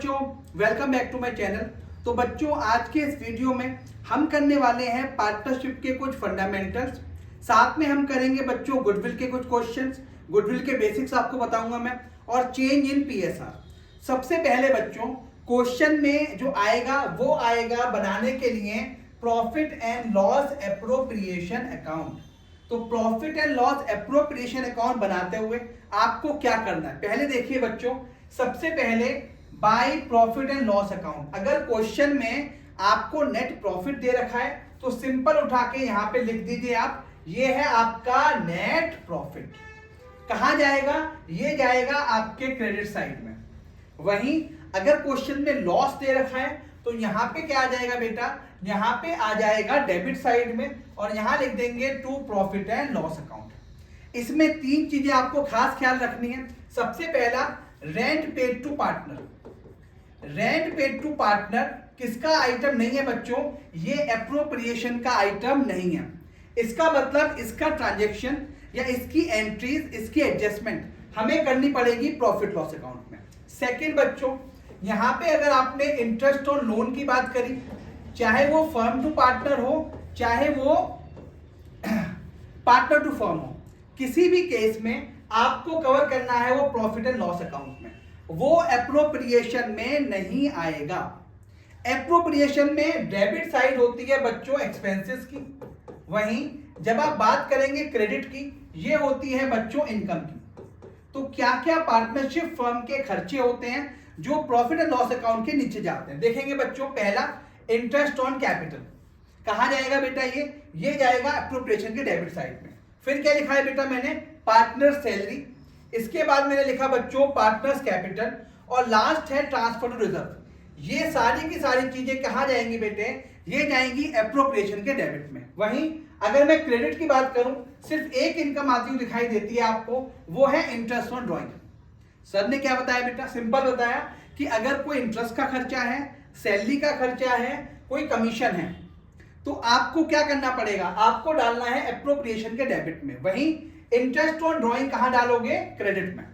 बच्चों, welcome back to my channel. तो बच्चों, आज के इस वीडियो में हम करने वाले हैं पार्टनरशिप के कुछ फंडामेंटल्स, साथ में हम करेंगे बच्चों गुडविल के कुछ क्वेश्चंस, गुडविल के बेसिक्स आपको बताऊंगा मैं, और चेंज इन पीएसआर। सबसे पहले बच्चों, क्वेश्चन में जो आएगा वो आएगा बनाने के लिए profit and loss appropriation account. तो profit and loss appropriation account बनाते हुए आपको क्या करना है, पहले देखिए बच्चों। सबसे पहले by profit and loss account, अगर क्वेश्चन में आपको नेट प्रॉफिट दे रखा है तो सिंपल उठा के यहां पे लिख दीजिए आप, ये है आपका नेट प्रॉफिट। कहां जाएगा? ये जाएगा आपके क्रेडिट साइड में। वहीं अगर क्वेश्चन में लॉस दे रखा है तो यहां पे क्या आ जाएगा बेटा, यहां पे आ जाएगा डेबिट साइड में, और यहां लिख देंगे to profit and loss account. इसमें तीन चीजें आपको खास ख्याल रखनी है। सबसे पहला, rent paid to partner. Rent paid to partner किसका आइटम नहीं है बच्चों? ये एप्रोप्रिएशन का आइटम नहीं है। इसका मतलब इसका ट्रांजैक्शन या इसकी एंट्रीज, इसकी एडजस्टमेंट हमें करनी पड़ेगी प्रॉफिट लॉस अकाउंट में। सेकंड बच्चों, यहां पे अगर आपने इंटरेस्ट और लोन की बात करी, चाहे वो फर्म टू पार्टनर हो चाहे वो पार्टनर टू फर्म हो, किसी भी केस में आपको कवर करना है वो प्रॉफिट एंड लॉस अकाउंट में, वो एप्रोप्रिएशन में नहीं आएगा। एप्रोप्रिएशन में डेबिट साइड होती है बच्चों एक्सपेंसेस की, वहीं जब आप बात करेंगे क्रेडिट की, ये होती है बच्चों इनकम की। तो क्या क्या पार्टनरशिप फर्म के खर्चे होते हैं जो प्रॉफिट एंड लॉस अकाउंट के नीचे जाते हैं, देखेंगे बच्चों। पहला, इंटरेस्ट ऑन कैपिटल। कहां जाएगा बेटा? ये जाएगा एप्रोप्रिएशन के डेबिट साइड में। फिर क्या लिखा है बेटा मैंने? Partner salary. इसके बाद मैंने लिखा बच्चों पार्टनर्स कैपिटल, और लास्ट है ट्रांसफर टू रिजर्व। ये सारी की सारी चीजें कहां जाएंगी बेटे? ये जाएंगी एप्रोप्रिएशन के डेबिट में। वहीं अगर मैं क्रेडिट की बात करूं, सिर्फ एक इनकम आती हुई दिखाई देती है आपको, वो है इंटरेस्ट ऑन ड्रॉइंग। सर ने क्या बताया बेटा? सिंपल बताया कि अगर कोई इंटरेस्ट का खर्चा है, सैलरी का खर्चा है, कोई कमीशन है, तो आपको क्या करना पड़ेगा? आपको डालना है एप्रोप्रिएशन के डेबिट में। वहीं इंटरेस्ट ऑन ड्रॉइंग कहां डालोगे? क्रेडिट में।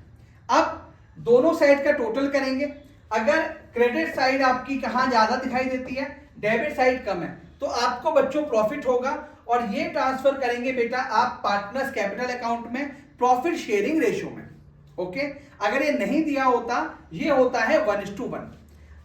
अब दोनों साइड का टोटल करेंगे। अगर क्रेडिट साइड आपकी कहां ज्यादा दिखाई देती है, डेबिट साइड कम है, तो आपको बच्चों प्रॉफिट होगा, और ये ट्रांसफर करेंगे बेटा आप पार्टनर्स कैपिटल अकाउंट में प्रॉफिट शेयरिंग रेशियो में। ओके, अगर ये नहीं दिया होता, ये होता है 1:1।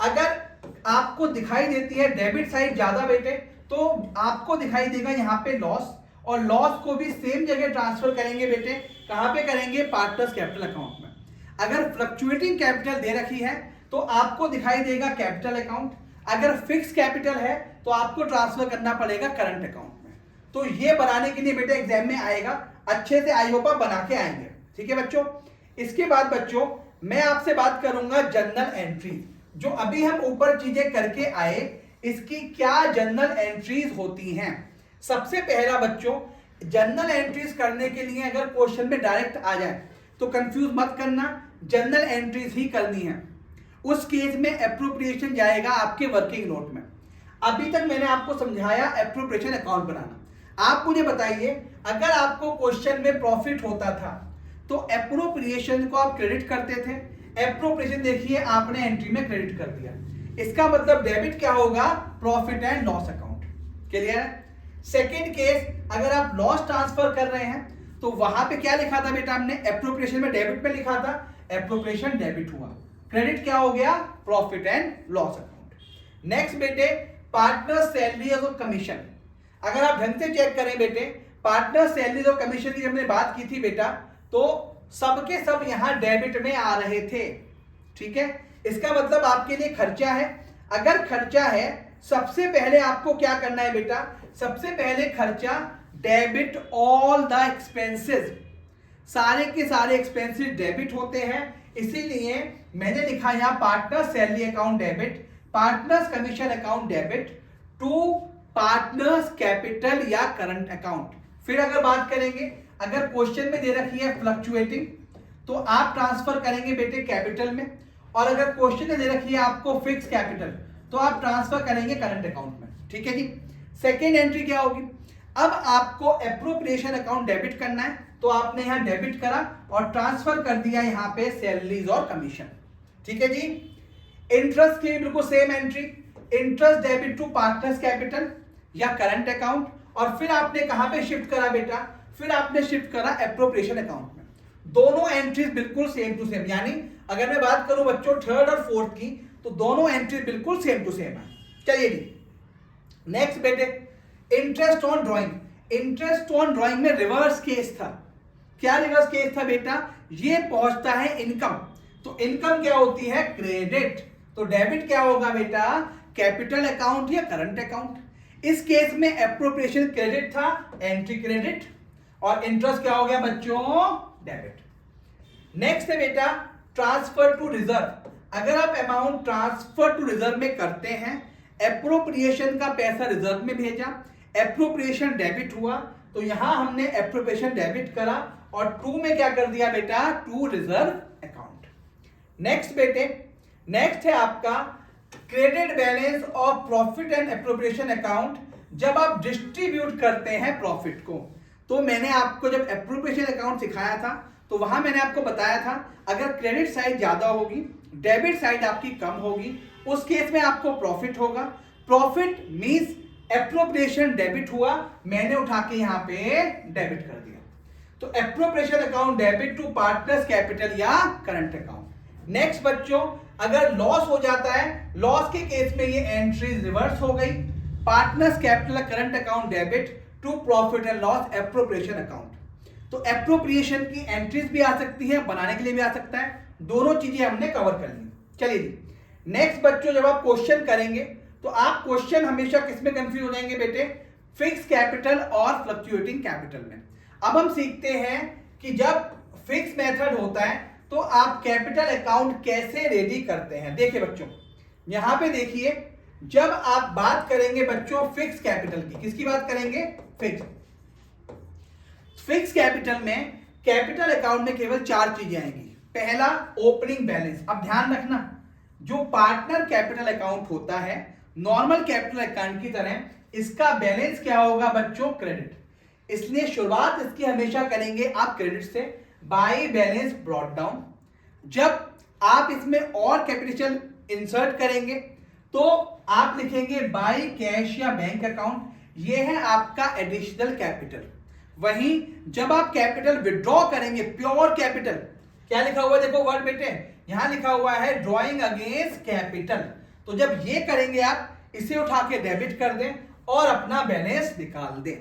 अगर आपको दिखाई देती है डेबिट साइड ज्यादा बेटे, तो आपको दिखाई देगा यहां पे लॉस, और लॉस को भी सेम जगह ट्रांसफर करेंगे बेटे। कहां पे करेंगे? पार्टनर्स कैपिटल अकाउंट में। अगर फ्लक्चुएटिंग कैपिटल दे रखी है तो आपको दिखाई देगा कैपिटल अकाउंट। अगर फिक्स कैपिटल है तो आपको ट्रांसफर करना पड़ेगा करंट अकाउंट में। तो ये बनाने के लिए बेटे एग्जाम में आएगा, अच्छे से आई होप आप बना के आएंगे। ठीक है बच्चों। इसके बाद बच्चों मैं आपसे बात करूंगा जर्नल एंट्री। जो अभी हम ऊपर चीजें करके आए, इसकी क्या जर्नल एंट्रीज होती हैं। सबसे पहला बच्चों, जर्नल एंट्रीज करने के लिए अगर क्वेश्चन में डायरेक्ट आ जाए तो कंफ्यूज मत करना, जर्नल एंट्रीज ही करनी है। उस केस में एप्रोप्रिएशन जाएगा आपके वर्किंग नोट में। अभी तक मैंने आपको समझाया एप्रोप्रिएशन अकाउंट बनाना। आप मुझे बताइए, अगर आपको क्वेश्चन में प्रॉफिट होता था तो एप्रोप्रिएशन को आप क्रेडिट करते थे, एप्रोप्रिएशन देखिए आपने एंट्री में क्रेडिट कर दिया, इसका मतलब डेबिट क्या होगा? Profit and loss account. Clear है? सेकेंड केस, अगर आप लॉस ट्रांसफर कर रहे हैं तो वहां पे क्या लिखा था बेटा हमने? एप्रोप्रिएशन में डेबिट में लिखा था, एप्रोप्रिएशन डेबिट हुआ, क्रेडिट क्या हो गया? Profit and loss account. Next बेटे, पार्टनर सैलरीज और कमीशन। अगर आप ढंग से चेक करें बेटे, पार्टनर सैलरीज और कमीशन की हमने बात की थी बेटा, तो सबके सब यहां डेबिट में आ रहे थे। ठीक है, इसका मतलब आपके लिए खर्चा है। अगर खर्चा है, सबसे पहले आपको क्या करना है बेटा? सबसे पहले खर्चा डेबिट ऑल द एक्सपेंसेस। सारे के सारे एक्सपेंसेस डेबिट होते हैं, इसीलिए मैंने लिखा यहां partner salary account debit, partners commission account debit to partners capital या करंट अकाउंट। फिर अगर बात करेंगे, अगर क्वेश्चन में दे रखी है फ्लक्चुएटिंग, तो आप ट्रांसफर करेंगे बेटे कैपिटल में, और अगर क्वेश्चन में दे रखी है आपको फिक्स कैपिटल, तो आप ट्रांसफर करेंगे करंट अकाउंट में। ठीक है जी। सेकेंड एंट्री क्या होगी? अब आपको एप्रोप्रिएशन अकाउंट डेबिट करना है, तो आपने यहां डेबिट करा और ट्रांसफर कर दिया यहां पे सैलरीज और कमीशन। ठीक है जी। इंटरेस्ट की बिल्कुल same entry, interest debit to partners capital या करंट अकाउंट, और फिर आपने कहां पे शिफ्ट करा बेटा, फिर आपने शिफ्ट करा एप्रोप्रिएशन अकाउंट में। दोनों एंट्रीज बिल्कुल सेम टू सेम, यानी अगर मैं बात करूं बच्चों थर्ड और फोर्थ की, तो दोनों एंट्रीज बिल्कुल सेम टू सेम है। चलिए जी नेक्स्ट बेटे, interest on drawing. Interest on drawing में रिवर्स केस था। क्या रिवर्स केस था बेटा, ये पहुंचता है इनकम, तो इनकम क्या होती है, क्रेडिट, तो डेबिट क्या होगा बेटा, कैपिटल अकाउंट या करंट अकाउंट। इस केस में एप्रोप्रिएशन क्रेडिट था, एंट्री क्रेडिट, और इंटरेस्ट क्या हो गया बच्चों, डेबिट। नेक्स्ट है बेटा ट्रांसफर टू रिजर्व। अगर आप अमाउंट ट्रांसफर टू रिजर्व में करते हैं, एप्रोप्रिएशन का पैसा रिजर्व में भेजा, एप्रोप्रिएशन डेबिट हुआ, तो यहां हमने एप्रोप्रिएशन डेबिट करा और टू में क्या कर दिया बेटा, टू रिजर्व अकाउंट। नेक्स्ट बेटे, नेक्स्ट है आपका credit balance of profit and appropriation account. जब आप डिस्ट्रीब्यूट करते हैं प्रॉफिट को, तो मैंने आपको जब एप्रोप्रिएशन अकाउंट सिखाया था तो वहां मैंने आपको बताया था अगर क्रेडिट साइड ज्यादा होगी, डेबिट साइड आपकी कम होगी, उस केस में आपको प्रॉफिट होगा। प्रॉफिट मींस एप्रोप्रिएशन डेबिट हुआ, मैंने उठा के यहां पे डेबिट कर दिया, तो appropriation account debit to partners capital या करंट अकाउंट। नेक्स्ट बच्चों, अगर लॉस हो जाता है, लॉस के केस में ये एंट्रीज रिवर्स हो गई, partners capital current account debit to profit and loss appropriation account. तो एप्रोप्रिएशन की एंट्रीज भी आ सकती है, बनाने के लिए भी आ सकता है, दोनों चीजें हमने कवर कर ली। चलिए नेक्स्ट बच्चों, जब आप क्वेश्चन करेंगे तो आप क्वेश्चन हमेशा किसमें कंफ्यूज हो जाएंगे बेटे, फिक्स कैपिटल और फ्लक्चुएटिंग कैपिटल में। अब हम सीखते हैं कि जब फिक्स मेथड होता है तो आप कैपिटल अकाउंट कैसे रेडी करते हैं। देखिए बच्चों, यहां पे देखिए, जब आप बात करेंगे बच्चों फिक्स कैपिटल की, किसकी बात करेंगे, फिक्स कैपिटल में कैपिटल अकाउंट में केवल चार चीजें आएंगी। पहला ओपनिंग बैलेंस। अब ध्यान रखना, जो पार्टनर कैपिटल अकाउंट होता है नॉर्मल कैपिटल अकाउंट की तरह, इसका बैलेंस क्या होगा बच्चों, क्रेडिट, इसलिए शुरुआत इसकी हमेशा करेंगे आप क्रेडिट से, बाय बैलेंस ब्रॉट डाउन। जब आप इसमें और कैपिटल इंसर्ट करेंगे तो आप लिखेंगे बाय कैश या बैंक अकाउंट, ये है आपका एडिशनल कैपिटल। वहीं जब आप कैपिटल विड्रॉ करेंगे, प्योर कैपिटल, क्या लिखा हुआ है देखो वर्ड बेटे, यहां लिखा हुआ है ड्रॉइंग अगेंस्ट कैपिटल, तो जब ये करेंगे आप इसे उठा के डेबिट कर दें और अपना बैलेंस निकाल दें।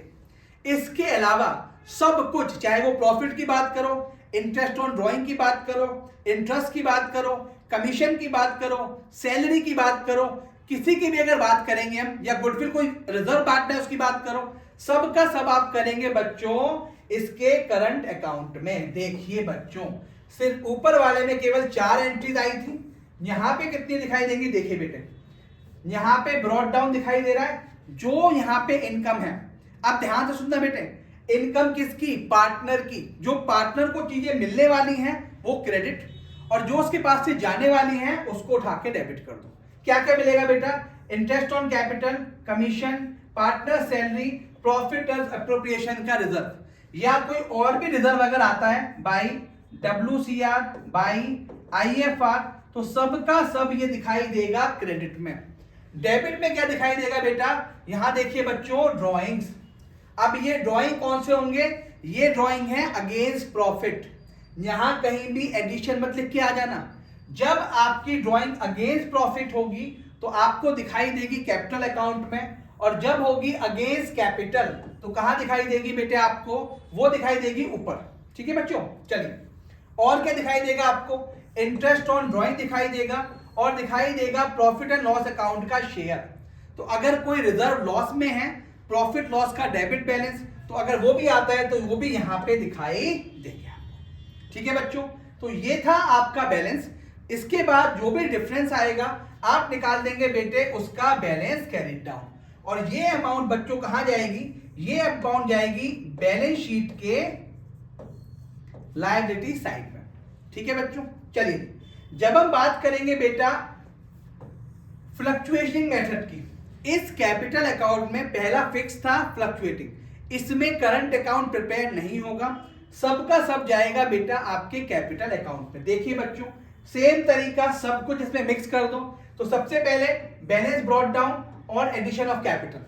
इसके अलावा सब कुछ, चाहे वो प्रॉफिट की बात करो, इंटरेस्ट ऑन ड्रॉइंग की बात करो, इंटरेस्ट की बात करो, कमीशन की बात करो, सैलरी की बात करो, किसी की भी अगर बात करेंगे हम, या गुडविल कोई रिजर्व पार्टनर है उसकी बात करो, सब का सब आप करेंगे बच्चों इसके करंट अकाउंट में। देखिए बच्चों, सिर्फ ऊपर वाले में केवल 4 एंट्रीज आई थी, यहां पे कितनी दिखाई देंगी, देखिए बेटे यहां पे ब्रॉट डाउन दिखाई दे रहा है, जो यहां पे इनकम है। अब ध्यान से सुनना बेटे, इनकम किसकी, पार्टनर की, जो पार्टनर को चीजें मिलने वाली हैं वो क्रेडिट, और जो उसके पास से जाने वाली हैं उसको उठा के डेबिट कर दो। क्या क्या मिलेगा बेटा, interest on capital, commission, partner salary, profit appropriation का रिजर्व, या कोई और भी रिजर्व अगर आता है बाई WCR, बाई IFR, तो सबका सब ये दिखाई देगा क्रेडिट में। डेबिट में क्या दिखाई देगा बेटा, यहां देखिए बच्चों ड्रॉइंग्स। अब ये ड्रॉइंग कौन से होंगे, ये ड्रॉइंग है अगेंस्ट प्रॉफिट, यहां कहीं भी एडिशन मत लिख के आ जाना। जब आपकी ड्रॉइंग अगेंस्ट प्रॉफिट होगी तो आपको दिखाई देगी कैपिटल अकाउंट में, और जब होगी अगेंस्ट कैपिटल तो कहां दिखाई देगी बेटे आपको, वो दिखाई देगी ऊपर। ठीक है बच्चों, चलिए और क्या दिखाई देगा आपको, इंटरेस्ट ऑन ड्रॉइंग दिखाई देगा, और दिखाई देगा प्रॉफिट एंड लॉस अकाउंट का शेयर। तो अगर कोई रिजर्व लॉस में है, प्रॉफिट लॉस का डेबिट बैलेंस, तो अगर वो भी आता है तो वो भी यहां पे दिखाई देगा। ठीक है बच्चों, तो ये था आपका बैलेंस। इसके बाद जो भी डिफरेंस आएगा आप निकाल देंगे बेटे उसका बैलेंस कैरिड डाउन, और ये अमाउंट बच्चों कहां जाएगी, ये अमाउंट जाएगी बैलेंस शीट के लायबिलिटी साइड में। ठीक है बच्चों, चलिए जब हम बात करेंगे बेटा फ्लक्चुएटिंग मेथड की, इस कैपिटल अकाउंट में पहला फिक्स था फ्लक्चुएटिंग, इसमें करंट अकाउंट प्रिपेयर नहीं होगा, सबका सब जाएगा बेटा आपके कैपिटल अकाउंट में। देखिए बच्चों सेम तरीका, सब कुछ इसमें मिक्स कर दो, तो सबसे पहले बैलेंस ब्रॉट डाउन और एडिशन ऑफ कैपिटल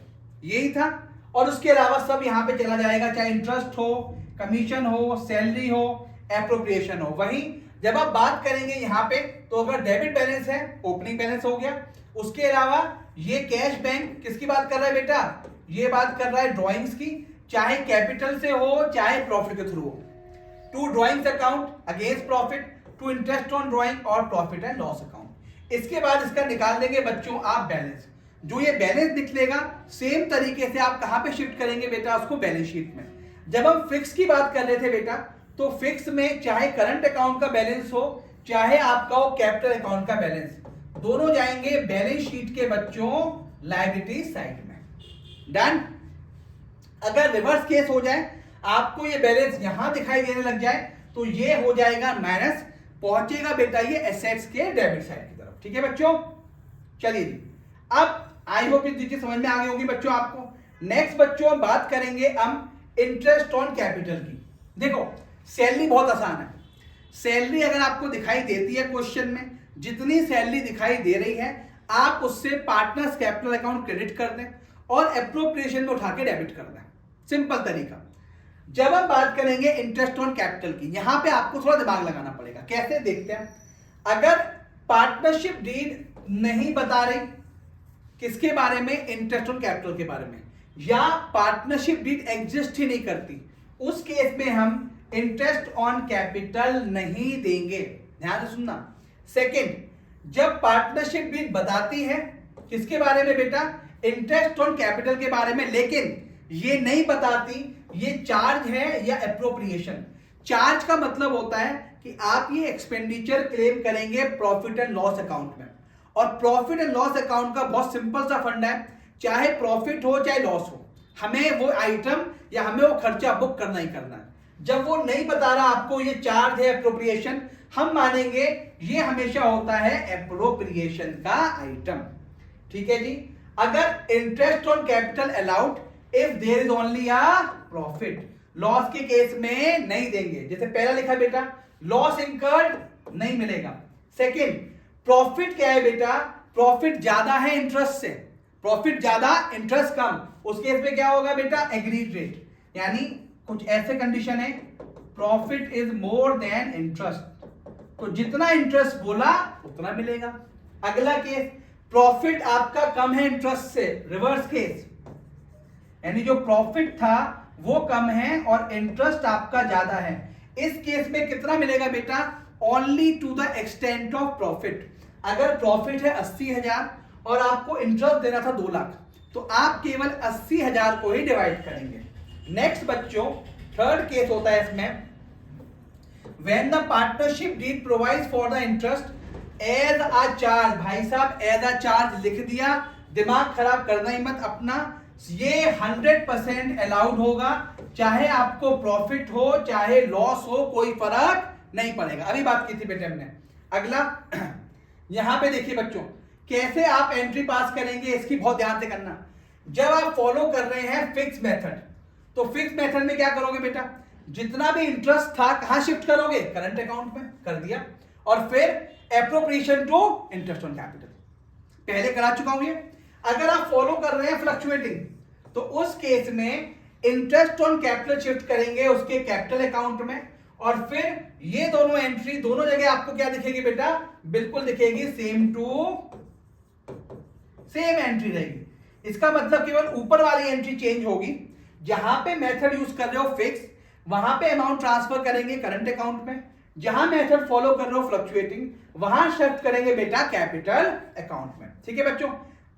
यही था, और उसके अलावा सब यहां पे चला जाएगा, चाहे इंटरेस्ट हो, कमीशन हो, सैलरी हो, एप्रोप्रिएशन हो। वहीं जब आप बात करेंगे यहां पे, तो अगर डेबिट बैलेंस है, ओपनिंग बैलेंस हो गया। उसके अलावा ये कैश बैंक किसकी बात कर रहा है बेटा, ये बात कर रहा है ड्रॉइंग्स की, चाहे कैपिटल से हो चाहे प्रॉफिट के थ्रू हो। To drawings account against profit, to interest on drawing और प्रॉफिट एंड लॉस अकाउंट। इसके बाद इसका निकाल देंगे बच्चों आप बैलेंस। जो ये बैलेंस निकलेगा सेम तरीके से आप कहां पे शिफ्ट करेंगे बेटा, उसको बैलेंस शीट में। जब हम फिक्स की बात कर रहे थे बेटा, तो फिक्स में चाहे करंट अकाउंट का बैलेंस हो, चाहे आपका हो कैपिटल अकाउंट का बैलेंस, दोनों जाएंगे बैलेंस शीट के बच्चों लायबिलिटी साइड में। डन। अगर रिवर्स केस हो जाए, आपको ये बैलेंस यहां दिखाई देने लग जाए, तो ये हो जाएगा माइनस, पहुंचेगा बेटा ये एसेट्स के डेबिट साइड की तरफ। ठीक है बच्चों, चलिए जी। अब आई होप ये चीजें समझ में आ गई होगी बच्चों आपको। नेक्स्ट बच्चों हम बात करेंगे हम इंटरेस्ट ऑन कैपिटल की। देखो सैलरी बहुत आसान है। सैलरी अगर आपको दिखाई देती है क्वेश्चन में, जितनी सैलरी दिखाई दे रही है, आप उससे पार्टनर्स कैपिटल अकाउंट क्रेडिट कर दें और एप्रोप्रिएशन में उठा के डेबिट कर दें। सिंपल तरीका। जब हम बात करेंगे इंटरेस्ट ऑन कैपिटल की, यहां पे आपको थोड़ा दिमाग लगाना पड़ेगा। कैसे देखते हैं, अगर पार्टनरशिप डीड नहीं बता रही किसके बारे में, इंटरेस्ट ऑन कैपिटल के बारे में, या पार्टनरशिप डीड एग्जिस्ट ही नहीं करती, उस केस में हम इंटरेस्ट ऑन कैपिटल नहीं देंगे। ध्यान से सुनना। सेकंड, जब पार्टनरशिप डीड बताती है किसके बारे में बेटा, इंटरेस्ट ऑन कैपिटल के बारे में, लेकिन ये नहीं बताती ये चार्ज है या एप्रोप्रिएशन। चार्ज का मतलब होता है कि आप ये एक्सपेंडिचर क्लेम करेंगे प्रॉफिट एंड लॉस अकाउंट में, और प्रॉफिट एंड लॉस अकाउंट का बहुत सिंपल सा फंडा है, चाहे प्रॉफिट हो चाहे लॉस हो, हमें वो आइटम या हमें वो खर्चा बुक करना ही करना है। जब वो नहीं बता रहा आपको ये चार्ज है एप्रोप्रिएशन, हम मानेंगे ये हमेशा होता है एप्रोप्रिएशन का आइटम। ठीक है जी। अगर interest on capital allowed if there is only a profit, loss के केस में नहीं देंगे। जैसे पहला लिखा बेटा, लॉस इंकर्ड नहीं मिलेगा। सेकंड, प्रॉफिट क्या है बेटा, प्रॉफिट ज्यादा है इंटरेस्ट से, प्रॉफिट ज्यादा इंटरेस्ट कम, उस केस में क्या होगा बेटा, एग्रीड रेट, यानी कुछ ऐसे कंडीशन है profit is more than interest, तो जितना इंटरेस्ट बोला उतना मिलेगा। अगला केस, प्रॉफिट आपका कम है इंटरेस्ट से, रिवर्स केस, यानी जो प्रॉफिट था वो कम है और इंटरेस्ट आपका ज्यादा है। इस केस में कितना मिलेगा बेटा, only to the extent of profit. अगर प्रॉफिट है 80,000 और आपको इंटरेस्ट देना था 2 लाख, तो आप केवल 80,000 को ही डिवाइड करेंगे। नेक्स्ट बच्चों, थर्ड केस होता है इसमें, when the partnership deed provides for the interest as a charge. भाई साहब एज अ चार्ज लिख दिया, दिमाग खराब करना ही मत अपना, ये 100% अलाउड होगा, चाहे आपको प्रॉफिट हो चाहे लॉस हो, कोई फर्क नहीं पड़ेगा। अभी बात की थी बेटे हमने। अगला यहां पे देखिए बच्चों, कैसे आप एंट्री पास करेंगे इसकी बहुत ध्यान से करना। जब आप फॉलो कर रहे हैं फिक्स मेथड, तो फिक्स मेथड में क्या करोगे बेटा, जितना भी इंटरेस्ट था कहां शिफ्ट करोगे, करंट अकाउंट में कर दिया, और फिर appropriation to interest on capital, पहले करा चुका हूं ये। अगर आप फॉलो कर रहे हैं फ्लक्चुएटिंग, तो उस केस में इंटरेस्ट ऑन कैपिटल शिफ्ट करेंगे उसके कैपिटल अकाउंट में, और फिर ये दोनों एंट्री दोनों जगह आपको क्या दिखेगी बेटा, बिल्कुल दिखेगी सेम टू सेम एंट्री रहेगी। इसका मतलब केवल ऊपर वाली एंट्री चेंज होगी, जहां पे मेथड यूज कर रहे हो फिक्स, वहां पे अमाउंट ट्रांसफर करेंगे करंट अकाउंट में, जहां मेथड फॉलो कर रहे हो फ्लक्चुएटिंग, वहां शिफ्ट करेंगे बेटा कैपिटल अकाउंट में। ठीक है बच्चों।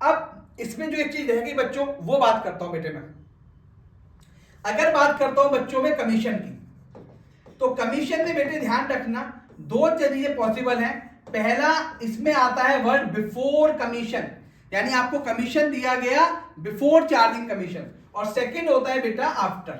अब इसमें जो एक चीज रहेगी बच्चों, वो बात करता हूं बेटे मैं। अगर बात करता हूं बच्चों में कमीशन की, तो कमीशन में बेटे ध्यान रखना 2 चीजें पॉसिबल हैं। पहला, इसमें आता है वर्ड बिफोर कमीशन, यानी आपको कमीशन दिया गया बिफोर चार्जिंग कमीशन, और सेकंड होता है बेटा आफ्टर।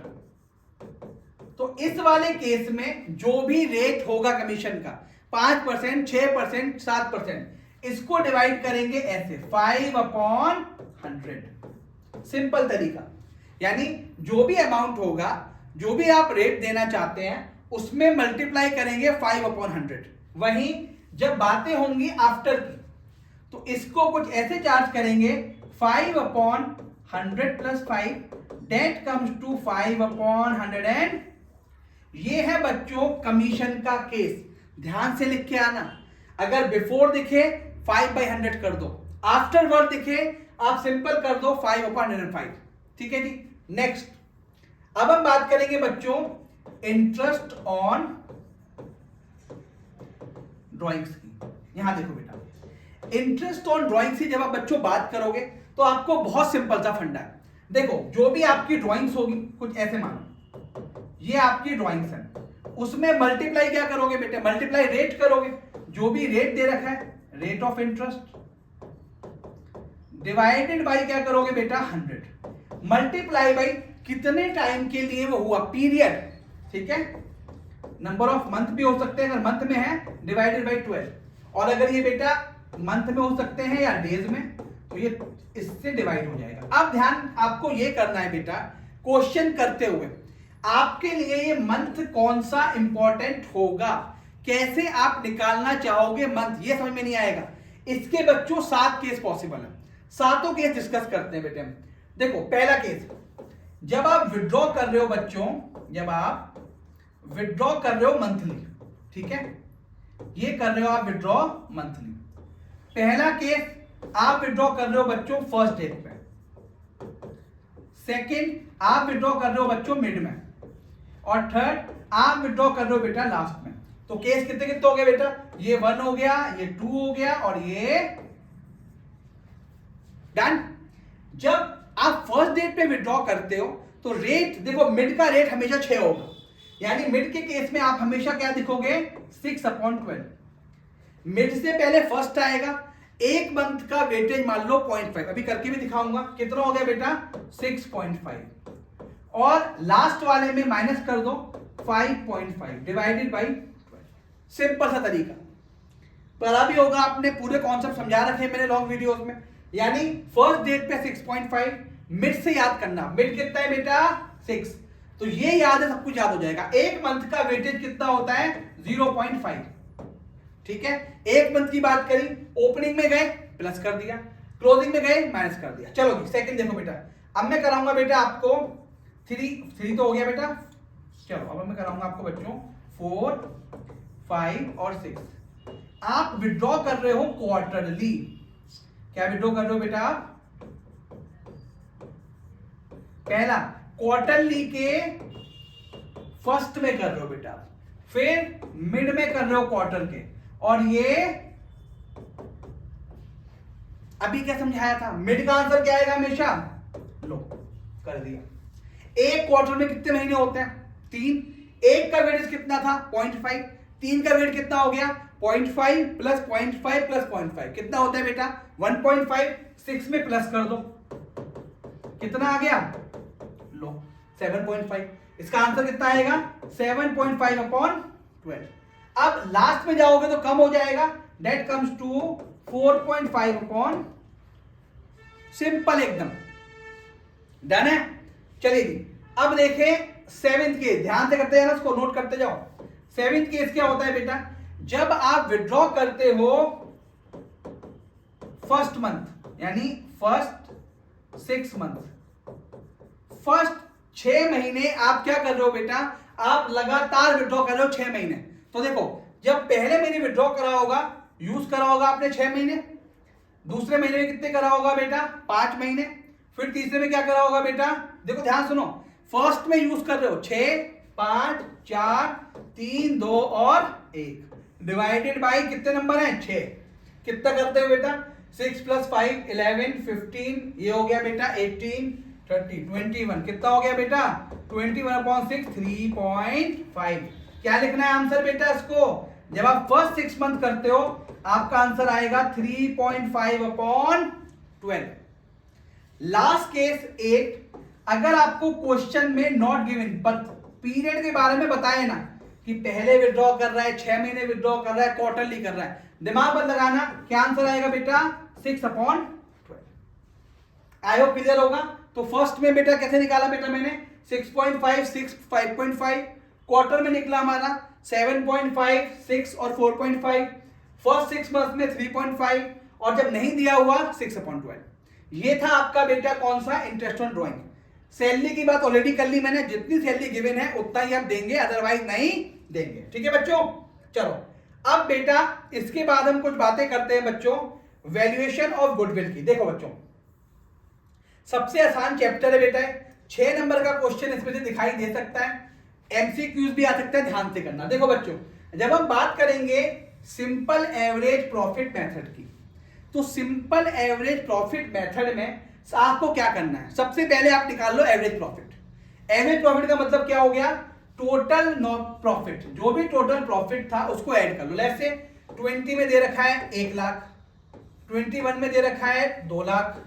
तो इस वाले केस में जो भी रेट होगा कमीशन का, 5%, 6%, 7%, इसको डिवाइड करेंगे ऐसे 5/100। सिंपल तरीका, यानी जो भी अमाउंट होगा, जो भी आप रेट देना चाहते हैं, उसमें मल्टीप्लाई करेंगे 5/100। वहीं जब बातें होंगी आफ्टर की, तो इसको कुछ ऐसे चार्ज करेंगे 5/100 + 5 डेट कम्स टू 5/100 एंड ये है बच्चों कमीशन का केस। ध्यान से लिख के आना। अगर बिफोर दिखे 5/100 कर दो, आफ्टर वर्ड दिखे आप सिंपल कर दो 5/105। ठीक है जी। नेक्स्ट अब हम बात करेंगे बच्चों इंटरेस्ट ऑन ड्राइंग्स की। यहां देखो बेटा, इंटरेस्ट ऑन ड्राइंग्स की जब आप बच्चों बात करोगे तो आपको बहुत सिंपल सा फंडा है। देखो जो भी आपकी ड्राइंग्स होगी कुछ ऐसे मानो ये आपकी ड्राइंग्स है, उसमें मल्टीप्लाई क्या करोगे बेटे, मल्टीप्लाई रेट करोगे। जो भी रेट दे रखा है rate of interest divided by क्या करोगे बेटा 100 मल्टीप्लाई बाय कितने टाइम के लिए वो हुआ, पीरियड। ठीक है, नंबर ऑफ मंथ भी हो सकते हैं, अगर मंथ में है डिवाइडेड बाय 12, और अगर ये बेटा मंथ में हो सकते हैं या डेज में तो ये इससे डिवाइड हो जाएगा। अब ध्यान आपको ये करना है बेटा, क्वेश्चन करते हुए आपके लिए ये मंथ कौन सा इंपॉर्टेंट होगा, कैसे आप निकालना चाहोगे मंथ, ये समझ में नहीं आएगा। इसके बच्चों 7 केस पॉसिबल है, 7 केस डिस्कस करते हैं बेटे हम। देखो पहला केस, जब आप विड्रॉ कर रहे हो बच्चों, जब आप विड्रॉ कर रहे हो मंथली, ठीक है, ये कर रहे हो आप विड्रॉ मंथली। पहला केस आप विड्रॉ कर रहे हो बच्चों फर्स्ट डेट पे, सेकंड आप विड्रॉ कर रहे हो बच्चों मिड में, और थर्ड आप विड्रॉ कर रहे हो बेटा लास्ट में। तो केस कितने कितने हो गए बेटा, ये 1 हो गया, ये 2 हो गया और ये डन। जब आप फर्स्ट डेट पे विड्रॉ करते हो तो रेट देखो, मिड का रेट हमेशा 6 होगा, यानी मिड के केस में आप हमेशा क्या दिखोगे 6/12। मिड से पहले फर्स्ट आएगा, एक मंथ का वेटेज मान लो 0.5, अभी करके भी दिखाऊंगा कितना हो गया बेटा 6.5, और लास्ट वाले में माइनस कर दो 5.5 डिवाइडेड बाई 12। सिंपल सा तरीका, पढ़ा भी होगा आपने, पूरे कॉन्सेप्ट समझा रखे मैंने लॉन्ग वीडियोस में। यानी फर्स्ट डेट पे 6.5, मिड से याद करना, मिड कितना है बेटा 6, तो ये याद है, सब कुछ याद हो जाएगा। एक मंथ का वेटेज कितना होता है 0.5। ठीक है, एक मंथ की बात करी, ओपनिंग में गए प्लस कर दिया, क्लोजिंग में गए माइनस कर दिया। चलो जी सेकंड देखो बेटा, अब मैं कराऊंगा बेटा आपको 3 तो हो गया बेटा, चलो अब मैं कराऊंगा आपको बच्चों 4, 5 और 6। आप विड्रॉ कर रहे हो क्वार्टरली। क्या विड्रॉ कर रहे हो बेटा आप, पहला क्वार्टरली के फर्स्ट में कर रहे हो बेटा, फिर मिड में कर रहे हो क्वार्टर के, और ये अभी क्या समझाया था, मिड का आंसर क्या आएगा हमेशा, लो कर दिया। एक क्वार्टर में कितने महीने होते हैं 3, एक का वेटेज कितना था 0.5, 3 का वेट कितना हो गया 0.5 प्लस 0.5 प्लस 0.5 कितना होता है बेटा 1.5, 6 में प्लस कर दो कितना आ गया, लो 7.5। इसका आंसर कितना आएगा 7.5/12। अब लास्ट में जाओगे तो कम हो जाएगा, डेट कम्स टू 4.5 सिंपल एकदम डन है। चलिए जी अब देखें 7th केस, ध्यान से करते हैं ना, इसको नोट करते जाओ। 7th केस क्या होता है बेटा, जब आप विड्रॉ करते हो फर्स्ट मंथ, यानी फर्स्ट 6 मंथ, फर्स्ट 6 महीने आप क्या कर रहे हो बेटा, आप लगातार विड्रॉ कर रहे हो 6 महीने। तो देखो जब पहले महीने विड्रॉ करा होगा, यूज करा होगा आपने 6 महीने, दूसरे महीने में कितने करा होगा बेटा 5 महीने, फिर तीसरे में क्या करा होगा बेटा, देखो ध्यान सुनो, फर्स्ट में यूज कर रहे हो 6, 5, 4, 3, 2 और 1 डिवाइडेड बाई कितने नंबर हैं 6, कितना करते हो बेटा 6 + 5 11 15, ये हो गया बेटा 18 30 21, कितना हो गया बेटा 21/6 3.5। क्या लिखना है आंसर बेटा इसको, जब आप फर्स्ट 6 मंथ करते हो आपका आंसर आएगा 3.5/12। लास्ट केस 8, अगर आपको क्वेश्चन में नॉट गिवन पर पीरियड के बारे में बताए ना कि पहले विड्रॉ कर रहा है 6 महीने विड्रॉ कर रहा है क्वार्टरली कर रहा है, दिमाग मत लगाना, क्या आंसर आएगा बेटा 6/12। आई होप क्लियर होगा। तो फर्स्ट में बेटा कैसे निकाला बेटा मैंने 6.5 6 5.5, क्वार्टर में निकला हमारा 7.5 6 और 4.5, फर्स्ट 6 मंथ में 3.5 और जब नहीं दिया हुआ 6/12। ये था आपका बेटा कौन सा, इंटरेस्ट ऑन ड्रॉइंग। सैलरी की बात ऑलरेडी कर ली मैंने, जितनी सैलरी गिवन है उतना ही आप देंगे, अदरवाइज नहीं देंगे। ठीक है बच्चों, चलो अब बेटा इसके बाद हम कुछ बातें करते हैं बच्चों वैल्यूएशन ऑफ गुडविल की। देखो बच्चों सबसे आसान चैप्टर है बेटा, 6 नंबर का क्वेश्चन इसमें से दिखाई दे सकता है, एमसीक्यूज भी आ सकता है, ध्यान से करना। देखो बच्चों जब हम बात करेंगे सिंपल एवरेज प्रॉफिट मेथड की, तो सिंपल एवरेज प्रॉफिट मेथड में आपको क्या करना है, सबसे पहले आप निकाल लो एवरेज प्रॉफिट। एवरेज प्रॉफिट का मतलब क्या हो गया, टोटल प्रॉफिट, जो भी टोटल प्रॉफिट था उसको ऐड कर लो। जैसे 20 में दे रखा है 1 लाख, 21 में दे रखा है 2 लाख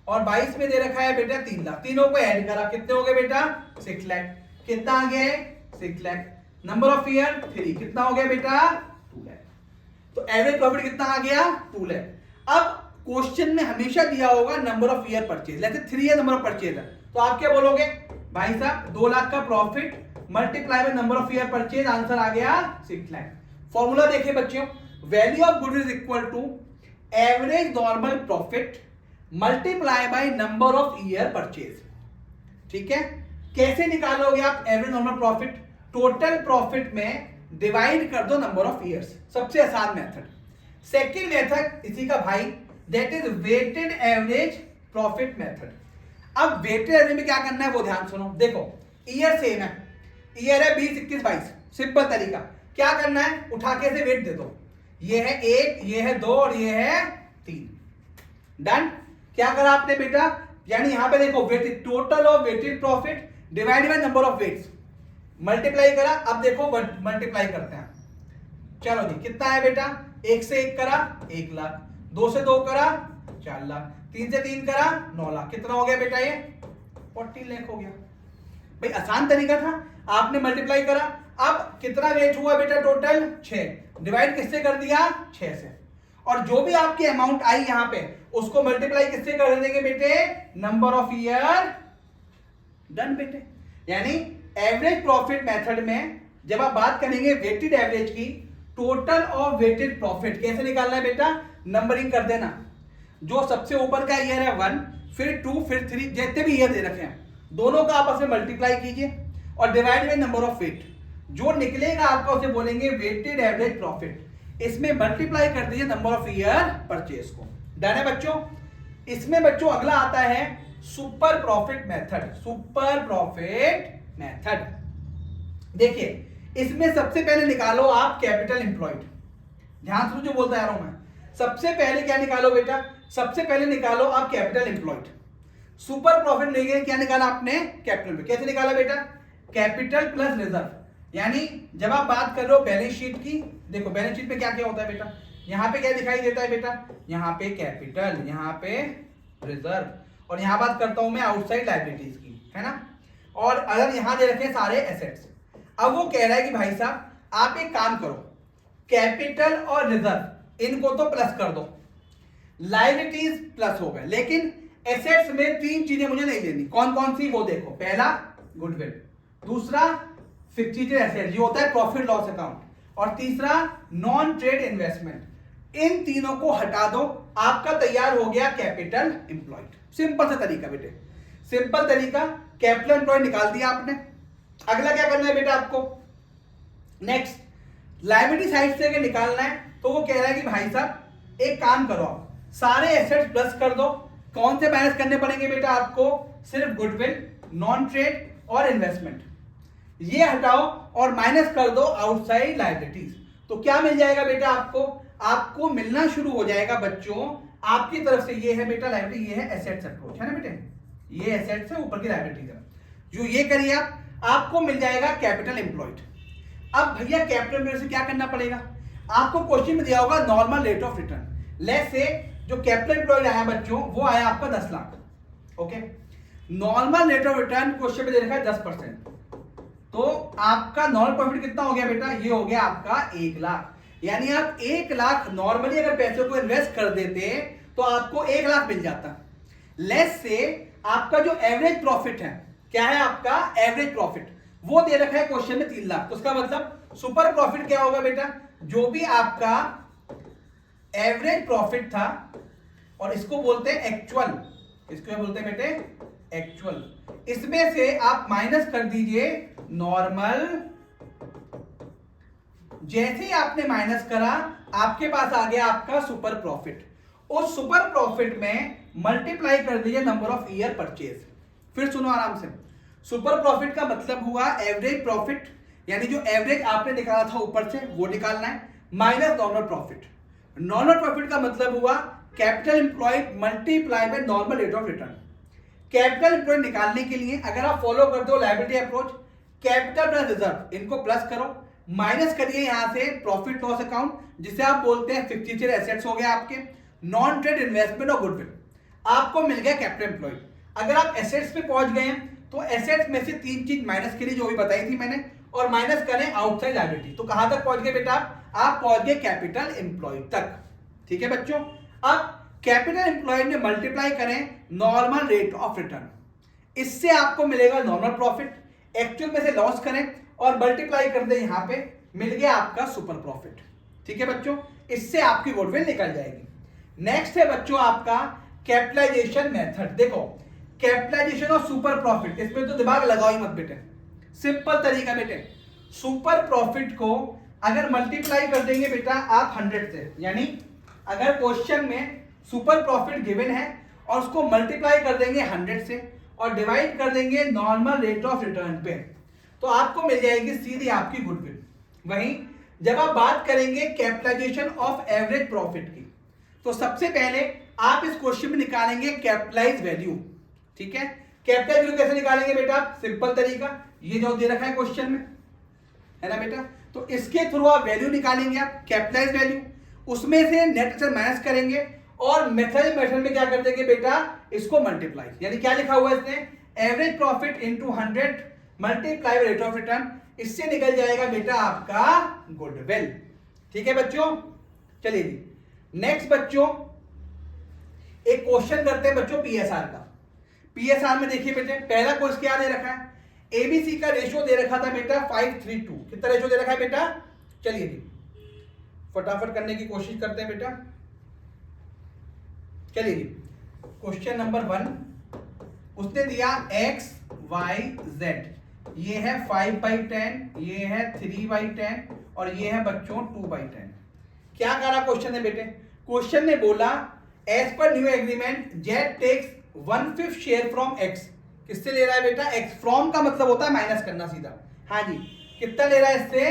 और 22 में दे रखा है बेटा 3 लाख। तीनों को ऐड करा, कितने हो गए बेटा 6 लाख। कितना आ गया है 6 लाख। नंबर ऑफ ईयर 3, कितना हो गया बेटा 2 लाख। तो एवरेज प्रॉफिट कितना आ गया 2 लाख। अब क्वेश्चन में हमेशा दिया होगा नंबर ऑफ ईयर परचेज, जैसे 3 है नंबर ऑफ परचेज है, तो आप क्या बोलोगे भाई साहब 2 लाख का प्रॉफिट मल्टीप्लाई में number of year purchase, answer आ गया 6 लाख। फॉर्मूला देखिए बच्चों, value of good is equal to average normal profit multiply by number of year purchase. ठीक है, कैसे निकालोगे आप average normal profit, total profit में डिवाइड कर दो नंबर ऑफ ईयर्स, सबसे आसान मेथड। सेकेंड मेथड इसी का भाई, that is weighted average profit method. अब वेटेड एवरेज में क्या करना है वो ध्यान सुनो। देखो ईयर सेम है, ईयर है 20, 21, 22, सिंपल तरीका। क्या करना है, उठा के से वेट दे दो, ये है 1, ये है 2 और ये है 3। डन। क्या करा आपने बेटा, यानी यहां पे देखो weighted, total of weighted profit divide by number of weights, multiply करा। अब देखो मल्टीप्लाई करते हैं, चलो जी कितना है बेटा, 1 से 1 करा 1 लाख, 2 से 2 करा 4 लाख, 3 से 3 करा 9 लाख। कितना हो गया बेटा ये 40 लाख हो गया। भाई आसान तरीका था, आपने मल्टीप्लाई करा। अब कितना वेट हुआ बेटा टोटल 6, डिवाइड किससे कर दिया 6 से, और जो भी आपकी अमाउंट आई यहां पे उसको मल्टीप्लाई किससे कर देंगे बेटे, नंबर ऑफ ईयर। डन बेटे। यानी एवरेज प्रॉफिट मेथड में जब आप बात करेंगे वेटेड एवरेज की, टोटल ऑफ वेटेड प्रॉफिट कैसे निकालना है बेटा, नंबरिंग कर देना। जो सबसे ऊपर का ईयर है 1, फिर 2, फिर 3, जितने भी ईयर दे रखे हैं दोनों का आपस में मल्टीप्लाई कीजिए और divide by number of weight, जो निकलेगा आपका उसे बोलेंगे वेटेड एवरेज प्रॉफिट। इसमें मल्टीप्लाई कर दीजिए नंबर ऑफ ईयर परचेज को। डन है बच्चों। इसमें बच्चों अगला आता है super profit method. Super profit method देखिए, इसमें सबसे पहले निकालो आप कैपिटल एम्प्लॉयड। ध्यान से जो बोलता आ रहा हूं मैं, सबसे पहले क्या निकालो बेटा, सबसे पहले निकालो आप कैपिटल एम्प्लॉयड। सुपर प्रॉफिट नहीं गए, क्या निकाला आपने कैपिटल। कैसे निकाला बेटा, कैपिटल प्लस रिजर्व। यानी जब आप बात कर रहे हो बैलेंस शीट की, देखो बैलेंस शीट में क्या क्या होता है बेटा, यहां पे क्या दिखाई देता है बेटा, यहां पे कैपिटल, यहां पे रिजर्व, और यहां बात करता हूं मैं आउटसाइड लायबिलिटीज की, है ना। और अगर यहां दे रखे सारे एसेट्स, अब वो कह रहा है कि भाई साहब आप एक काम करो, कैपिटल और रिजर्व इनको तो प्लस कर दो, लायबिलिटीज प्लस हो गए, लेकिन एसेट्स में 3 चीजें मुझे नहीं लेनी। कौन कौन सी वो देखो, पहला गुडविल, दूसरा फिक्चर एसेट जो होता है प्रॉफिट लॉस अकाउंट, और तीसरा नॉन ट्रेड इन्वेस्टमेंट। इन तीनों को हटा दो, आपका तैयार हो गया कैपिटल एम्प्लॉयड। सिंपल सा तरीका बेटे, सिंपल तरीका, कैपिटल एम्प्लॉयड निकाल दिया आपने। अगला क्या करना है बेटा आपको, नेक्स्ट लायबिलिटी साइड से अगर निकालना है तो वो कह रहा है कि भाई साहब एक काम करो, आप सारे एसेट्स प्लस कर दो। कौन से माइनस करने पड़ेंगे बेटा आपको, सिर्फ गुडविल, नॉन ट्रेड और इन्वेस्टमेंट, ये हटाओ और माइनस कर दो आउटसाइड लायबिलिटीज। तो क्या मिल जाएगा बेटा आपको, आपको मिलना शुरू हो जाएगा बच्चों आपकी तरफ से, ये है बेटा लायबिलिटी, ये है एसेट्स अप्रोच, है ना बेटे, ये एसेट्स है, ऊपर की लायबिलिटीज है। जो ये करिए आपको मिल जाएगा कैपिटल एम्प्लॉयड। अब भैया कैपिटल एम्प्लॉयड से क्या करना पड़ेगा, आपको क्वेश्चन में दिया होगा normal rate of return. Let's say जो कैपिटल एम्प्लॉयड आया बच्चों वो आया आपका 10 lakh, okay. Normal rate of return question में दे रखा है 10%, तो आपका नॉर्मल प्रॉफिट कितना हो गया बेटा, ये हो गया आपका 1 लाख। यानी आप 1 लाख नॉर्मली अगर पैसे को इन्वेस्ट कर देते तो आपको 1 लाख मिल जाता। लेट्स से आपका जो एवरेज प्रॉफिट है, क्या है आपका एवरेज प्रॉफिट, वो दे रखा है क्वेश्चन में 3 लाख। तो उसका मतलब सुपर प्रॉफिट क्या होगा बेटा, जो भी आपका एवरेज प्रॉफिट था और इसको बोलते हैं एक्चुअल, इसको बोलते हैं बेटे एक्चुअल। इसमें से आप माइनस कर दीजिए नॉर्मल। जैसे ही आपने माइनस करा आपके पास आ गया आपका सुपर प्रॉफिट। उस सुपर प्रॉफिट में मल्टीप्लाई कर दीजिए नंबर ऑफ ईयर परचेज। फिर सुनो आराम से, सुपर प्रॉफिट का मतलब हुआ एवरेज प्रॉफिट, यानी जो एवरेज आपने निकाला था ऊपर से वो निकालना है, minus normal profit. Normal profit का मतलब हुआ capital employed multiply by normal rate of return. Capital employed निकालने के लिए अगर आप फॉलो करते हो liability approach, capital plus reserve इनको प्लस करो, माइनस करिए यहां से प्रॉफिट लॉस अकाउंट, जिसे आप बोलते हैं फिक्स्ड एसेट्स हो गए आपके, नॉन ट्रेड इन्वेस्टमेंट और गुडविल, आपको मिल गया कैपिटल एम्प्लॉयड। अगर आप एसेट्स पे पहुंच गए हैं तो एसेट्स में से तीन चीज माइनस के लिए जो भी बताई थी मैंने, और माइनस करें आउटसाइड लायबिलिटी। तो कहां तक पहुंच गए बेटा आप पहुंच गए कैपिटल एम्प्लॉयड तक। ठीक है बच्चों, अब कैपिटल एम्प्लॉयड में मल्टीप्लाई करें नॉर्मल रेट ऑफ रिटर्न, इससे आपको मिलेगा नॉर्मल प्रॉफिट। एक्चुअल में से लॉस करें और मल्टीप्लाई कर दें, यहां पे मिल गया आपका सुपर प्रॉफिट। ठीक है बच्चों, इससे आपकी गुडविल निकल जाएगी। नेक्स्ट है बच्चों आपका कैपिटलाइजेशन मेथड। देखो कैपिटलाइजेशन और सुपर प्रॉफिट, इसमें तो दिमाग लगाओ ही मत बेटे, सिंपल तरीका बेटे। सुपर प्रॉफिट को अगर मल्टीप्लाई कर देंगे बेटा आप 100 से, यानी अगर क्वेश्चन में सुपर प्रॉफिट गिवन है और उसको मल्टीप्लाई कर देंगे 100 से और डिवाइड कर देंगे नॉर्मल रेट ऑफ रिटर्न पे, तो आपको मिल जाएगी सीधी आपकी गुडविल। वहीं जब आप बात करेंगे कैपिटलाइजेशन ऑफ एवरेज प्रॉफिट की, तो सबसे पहले आप इस क्वेश्चन में निकालेंगे कैपिटलाइज वैल्यू। ठीक है, कैपिटलाइज वैल्यू कैसे निकालेंगे बेटा आप, सिंपल तरीका, ये जो दे रखा है क्वेश्चन में है ना बेटा, तो इसके थ्रू आप वैल्यू निकालेंगे, आप कैपिटलाइज वैल्यू, उसमें से नेट से माइनस करेंगे और मेथड में क्या कर देंगे बेटा इसको मल्टीप्लाई, यानी क्या लिखा हुआ है इसने, average profit into 100 multiply rate of return, इससे निकल जाएगा बेटा आपका गुडविल। ठीक है बच्चों, चलिए जी नेक्स्ट बच्चों एक क्वेश्चन करते हैं बच्चों पीएसआर का। पीएसआर में देखिए बेटे पहला क्वेश्चन क्या दे रखा है, एबीसी का रेशियो दे रखा था बेटा 5:3:2। कितना रेशियो दे रखा है बेटा, चलिए जी फटाफट करने की कोशिश करते हैं बेटा। चलिए जी क्वेश्चन नंबर 1 उसने दिया x y z, ये है 5/10, ये है 3/10 और ये है बच्चों 2/10। क्या करा क्वेश्चन है बेटे, क्वेश्चन ने बोला as per new agreement Z takes 1/5 share from x। किससे ले रहा है बेटा, x। फ्रॉम का मतलब होता है माइनस करना सीधा। हाँ जी, कितना ले रहा है इससे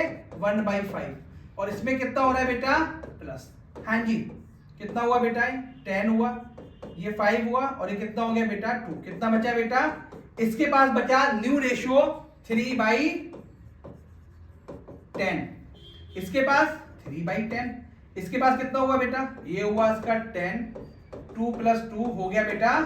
1/5 और इसमें कितना हो रहा है बेटा प्लस। हाँ जी कितना हुआ बेटा 10 हुआ, ये 5 हुआ और ये कितना हो गया बेटा 2। कितना बचा बेटा, इसके पास बचा न्यू रेशियो 3/10, इसके पास 3/10, इसके पास कितना हुआ बेटा, ये हुआ इसका 10, 2 + 2 हो गया बेटा।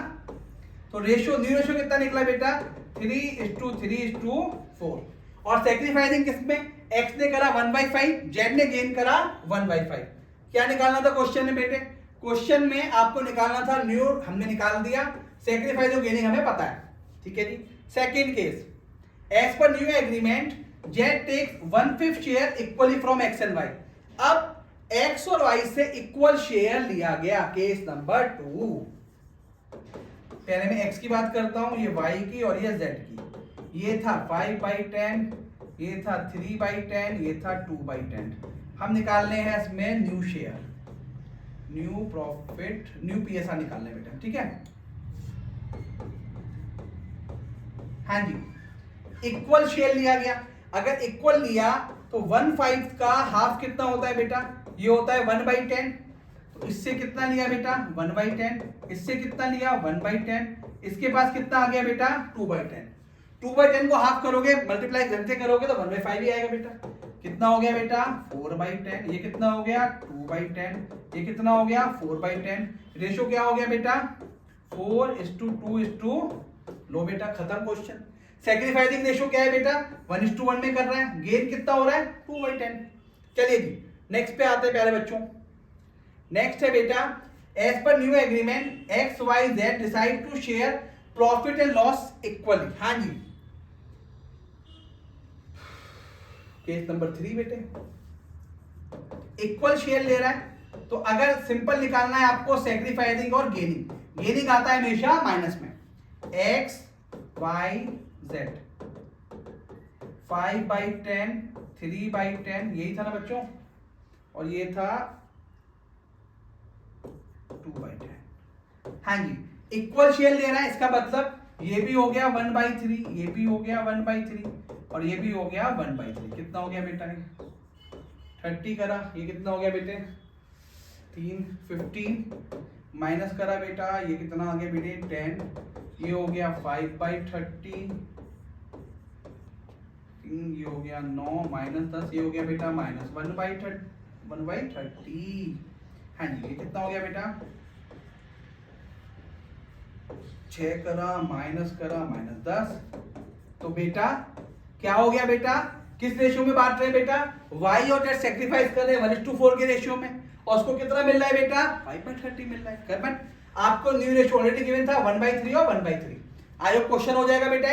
तो रेशियो न्यू रेशियो कितना निकला बेटा 3:3:4। और सैक्रिफाइसिंग किसमें, x ने करा 1/5, z ने गेन करा 1/5। क्या निकालना था क्वेश्चन में बेटे, क्वेश्चन में आपको निकालना था न्यू, हमने निकाल दिया, सैक्रिफाइस और गेनिंग हमें पता है। ठीक है जी, second case as per new agreement Z takes 1/5 share equally from x and y। अब x और y से इक्वल शेयर लिया गया, केस नंबर 2। पहले मैं x की बात करता हूं, ये y की और ये z की। ये था 5/10, ये था 3/10, ये था 2/10। हम निकालने हैं इसमें new share, new profit, new PSR निकालने बेटा। ठीक है, हाँ जी इक्वल शेयर लिया गया। अगर इक्वल लिया तो 1/5 का हाफ कितना होता है बेटा, ये होता है 1/10। तो इससे कितना लिया बेटा 1/10, इससे कितना लिया 1/10, इसके पास कितना आ गया बेटा 2/10। 2/10 को हाफ करोगे मल्टीप्लाई घंटे करोगे तो 1/5 ही आएगा बेटा। कितना हो गया बेटा 4/10, ये कितना हो गया 2/10, ये कितना हो गया 4/10। रेशियो क्या हो गया बेटा 4:2:, लो बेटा खत्म क्वेश्चन। सैक्रिफाइसिंग रेशियो क्या है बेटा 1:1 में कर रहा है, गेन कितना हो रहा है 2/10। चलिए जी नेक्स्ट पे आते हैं प्यारे बच्चों। नेक्स्ट है बेटा as per new agreement X Y Z decide to share profit and loss equally. हाँ जी केस नंबर 3 बेटे, इक्वल शेयर ले रहा है तो अगर सिंपल निकालना है आपको सेक्रीफाइसिंग और गेनिंग, गेनिंग आता है हमेशा माइनस में, एक्स वाई जेड, 5/10, 3/10, यही था ना बच्चों, और ये था 2/10। हाँ जी, इक्वल शेयर लेना है, इसका मतलब ये भी हो गया 1/3, ये भी हो गया 1/3, और ये भी हो गया 1/3। कितना हो गया बेटा? ये 30 करा, ये कितना हो गया बेटे? 3, 15 माइनस करा बेटा, ये कितना आ गया बेटे? 10, ये हो गया 5/30, ये हो गया 9 माइनस 10, ये हो गया बेटा माइनस 1/30। हाँ जी, ये कितना हो गया बेटा? 6 करा, माइनस करा, माइनस 10। तो बेटा क्या हो गया बेटा? किस रेशियो में बांट रहे हैं बेटा? y और z सेक्रीफाइस कर रहे हैं 1:4 के रेशियो में, और उसको कितना मिल रहा है बेटा? 5/30 मिल रहा है। करबट आपको न्यू रेशियो ऑलरेडी गिवन था 1/3 और 1/3। आयो क्वेश्चन हो जाएगा बेटा।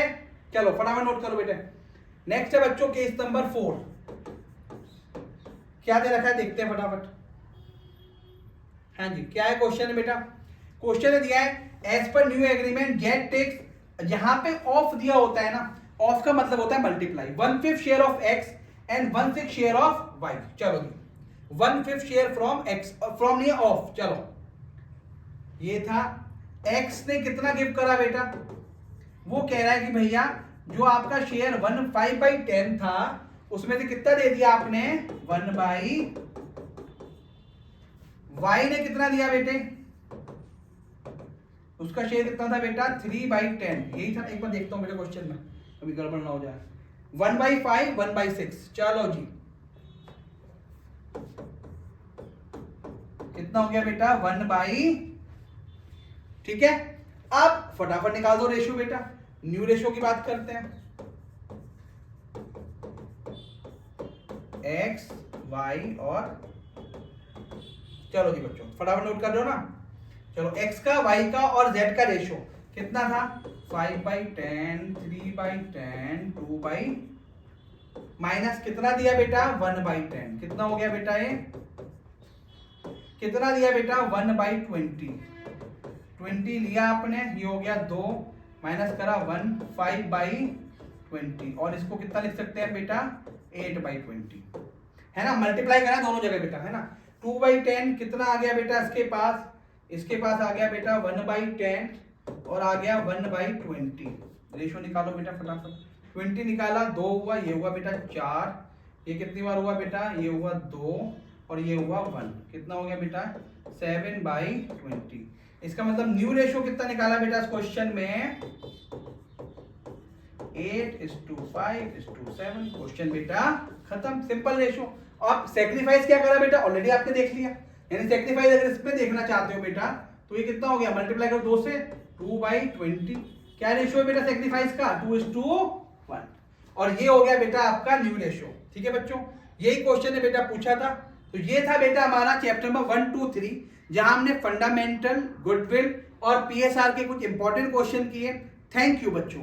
चलो फटाफट नोट करो बेटा। नेक्स्ट है बच्चों केस नंबर 4। क्या दे रखा है देखते हैं फटाफट। हाँ जी, क्या है क्वेश्चन है बेटा? क्वेश्चन दिया है as per new agreement Z takes, जहां पे ऑफ दिया होता है ना, ऑफ का मतलब होता है multiply, 1/5 share of X and 1/6 share of Y. चलो जी, 1/5 शेयर फ्रॉम एक्स, फ्रॉम नहीं ऑफ। चलो ये था एक्स ने कितना गिव करा बेटा? वो कह रहा है कि भैया जो आपका शेयर 5/10 था उसमें से कितना दे दिया आपने? 1/, वाई ने कितना दिया बेटे? उसका शेयर कितना था बेटा? 3/10। यही था, एक बार देखता हूं बेटे क्वेश्चन में, अभी गड़बड़ ना हो जाए। 1/5, 1/6। चलो जी, कितना हो गया बेटा? 1/, ठीक है। अब फटाफट निकाल दो रेशियो बेटा, न्यू रेशियो की बात करते हैं। एक्स वाई और, चलो जी बच्चों फटाफट नोट कर लो ना। चलो x का, y का और z का रेशियो कितना था? 5/10, 3/10, 2/, माइनस कितना दिया बेटा? 1/10। कितना हो गया बेटा? ये कितना दिया बेटा? 1/20। 20 लिया आपने, ये हो गया 2, माइनस करा 1, 5/20, और इसको कितना लिख सकते हैं बेटा? 8/20, है ना। मल्टीप्लाई करा दोनों जगह बेटा, है ना। 2/10 कितना आ गया बेटा इसके पास? इसके पास आ गया बेटा 1/10 और आ गया 1/20। रेशियो निकालो बेटा फटाफट। 20 निकाला, 2 हुआ, ये हुआ बेटा 4, ये कितनी बार हुआ बेटा? ये हुआ 2 और ये हुआ 1। कितना हो गया बेटा? 7/20। इसका मतलब न्यू रेशियो कितना निकाला बेटा इस क्वेश्चन में? 8:5:7। क्वेश्चन बेटा खत्म, सिंपल रेशियो। अब सेक्रीफाइस क्या करा बेटा? ऑलरेडी आपने देख लिया, यानी सेक्रीफाइस अगर इसमें देखना चाहते हो बेटा तो ये कितना हो गया? मल्टीप्लाई करो 2 से, 2/20। क्या रेशियो है बेटा सेक्रीफाइस का? 2:1। और ये हो गया बेटा आपका न्यू रेशियो। ठीक है बच्चों, यही क्वेश्चन ने बेटा पूछा था। तो ये था बेटा हमारा चैप्टर नंबर 1, 2, 3, जहां हमने फंडामेंटल, गुडविल और पीएसआर के कुछ इंपॉर्टेंट क्वेश्चन किए। थैंक यू बच्चों।